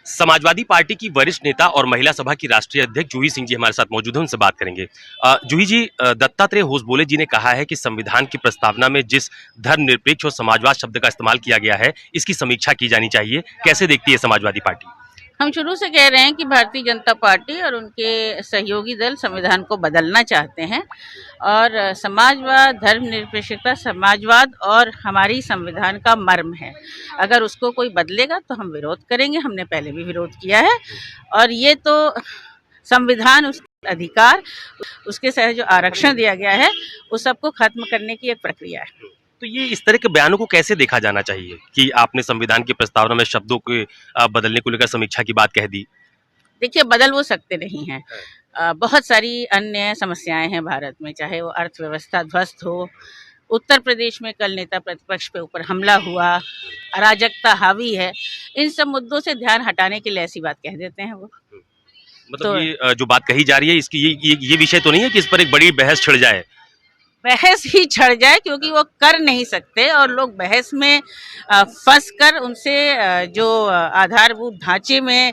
Samajwadi party की वरिष्ठ नेता और महिला सभा की राष्ट्रीय अध्यक्ष जूही सिंह जी हमारे साथ मौजूद हैं, उनसे बात करेंगे। जूही जी, दत्तात्रेय होसबोले जी ने कहा है कि संविधान की प्रस्तावना में जिस धर्मनिरपेक्ष और समाजवाद शब्द का इस्तेमाल किया गया है, इसकी समीक्षा की जानी चाहिए। कैसे देखती है समाजवादी पार्टी? हम शुरू से कह रहे हैं कि भारतीय जनता पार्टी और उनके सहयोगी दल संविधान को बदलना चाहते हैं और समाजवाद, धर्मनिरपेक्षता, समाजवाद और हमारी संविधान का मर्म है। अगर उसको कोई बदलेगा तो हम विरोध करेंगे, हमने पहले भी विरोध किया है। और ये तो संविधान, उसके अधिकार, उसके तहत जो आरक्षण दिया गया है, उस सबको खत्म करने की एक प्रक्रिया है। तो ये इस तरह के बयानों को कैसे देखा जाना चाहिए कि आपने संविधान की प्रस्तावना में शब्दों के बदलने को लेकर समीक्षा की बात कह दी? देखिए, बदल वो सकते नहीं हैं। बहुत सारी अन्य समस्याएं हैं भारत में, चाहे वो अर्थव्यवस्था ध्वस्त हो, उत्तर प्रदेश में कल नेता प्रतिपक्ष पे ऊपर हमला हुआ, अराजकता हावी है, इन सब मुद्दों से ध्यान हटाने के लिए ऐसी बात कह देते हैं वो। मतलब तो ये जो बात कही जा रही है, इसकी ये विषय तो नहीं है कि इस पर एक बड़ी बहस छिड़ जाए? बहस ही छिड़ जाए, क्योंकि वो कर नहीं सकते और लोग बहस में फंस कर उनसे जो आधारभूत ढांचे में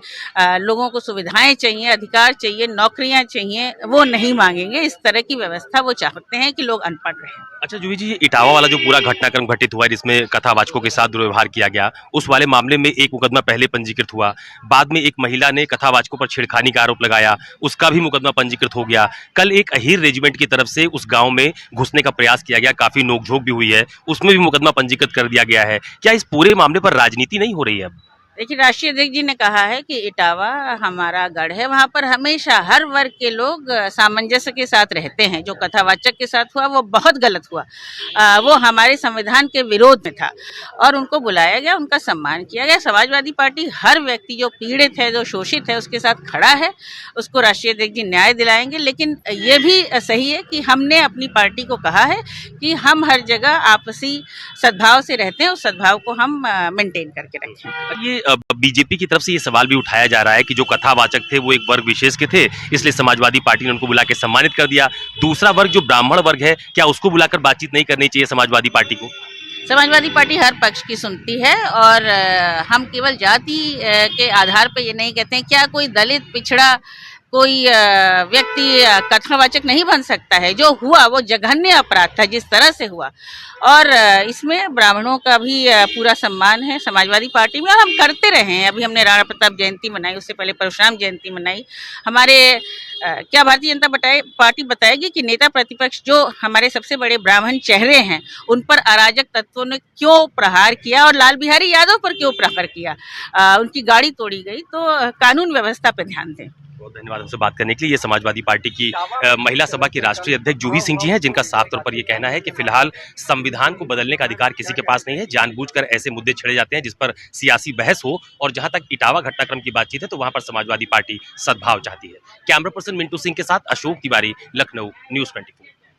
लोगों को सुविधाएं चाहिए, अधिकार चाहिए, नौकरियां चाहिए, वो नहीं मांगेंगे। इस तरह की व्यवस्था वो चाहते हैं कि लोग अनपढ़ रहें। अच्छा जूही जी, ये इटावा वाला जो पूरा घटनाक्रम घटित हुआ है जिसमें कथावाचकों के साथ दुर्व्यवहार किया गया, उस वाले मामले में एक मुकदमा पहले पंजीकृत हुआ, बाद में एक महिला ने कथावाचकों पर छेड़खानी का आरोप लगाया, उसका भी मुकदमा पंजीकृत हो गया। कल एक अहीर रेजिमेंट की तरफ से उस गांव में घुसने का प्रयास किया गया, काफी नोकझोंक भी हुई है, उसमें भी मुकदमा पंजीकृत कर दिया गया है। क्या इस पूरे मामले पर राजनीति नहीं हो रही है अब? देखिए, राष्ट्रीय अध्यक्ष जी ने कहा है कि इटावा हमारा गढ़ है, वहां पर हमेशा हर वर्ग के लोग सामंजस्य के साथ रहते हैं। जो कथावाचक के साथ हुआ वो बहुत गलत हुआ, वो हमारे संविधान के विरोध में था और उनको बुलाया गया, उनका सम्मान किया गया। समाजवादी पार्टी हर व्यक्ति जो पीड़ित है, जो शोषित है, उसके साथ खड़ा है, उसको राष्ट्रीय अध्यक्ष जी न्याय दिलाएंगे। लेकिन ये भी सही है कि हमने अपनी पार्टी को कहा है कि हम हर जगह आपसी सद्भाव से रहते हैं, उस सद्भाव को हम मेंटेन करके रखें। ये बीजेपी की तरफ से ये सवाल भी उठाया जा रहा है कि जो कथावाचक थे वो एक वर्ग विशेष के थे, इसलिए समाजवादी पार्टी ने उनको बुला के सम्मानित कर दिया। दूसरा वर्ग जो ब्राह्मण वर्ग है, क्या उसको बुलाकर बातचीत नहीं करनी चाहिए समाजवादी पार्टी को? समाजवादी पार्टी हर पक्ष की सुनती है और हम केवल जाति के आधार पर ये नहीं कहते हैं। क्या कोई दलित, पिछड़ा, कोई व्यक्ति कथावाचक नहीं बन सकता है? जो हुआ वो जघन्य अपराध था, जिस तरह से हुआ, और इसमें ब्राह्मणों का भी पूरा सम्मान है समाजवादी पार्टी में और हम करते रहे हैं। अभी हमने राणा प्रताप जयंती मनाई, उससे पहले परशुराम जयंती मनाई। हमारे क्या भारतीय जनता पार्टी बताएगी कि नेता प्रतिपक्ष जो हमारे सबसे बड़े ब्राह्मण चेहरे हैं, उन पर अराजक तत्वों ने क्यों प्रहार किया और लाल बिहारी यादव पर क्यों प्रहार किया? उनकी गाड़ी तोड़ी गई। तो कानून व्यवस्था पर ध्यान दें। बहुत धन्यवाद हमसे बात करने के लिए। ये समाजवादी पार्टी की महिला सभा की राष्ट्रीय अध्यक्ष जूही सिंह जी हैं, जिनका साफ तौर पर यह कहना है कि फिलहाल संविधान को बदलने का अधिकार किसी के पास नहीं है। जानबूझकर ऐसे मुद्दे छेड़े जाते हैं जिस पर सियासी बहस हो, और जहां तक इटावा घटनाक्रम की बातचीत है तो वहां पर समाजवादी पार्टी सद्भाव चाहती है। कैमरा पर्सन मिंटू सिंह के साथ अशोक तिवारी, लखनऊ, न्यूज़ 24।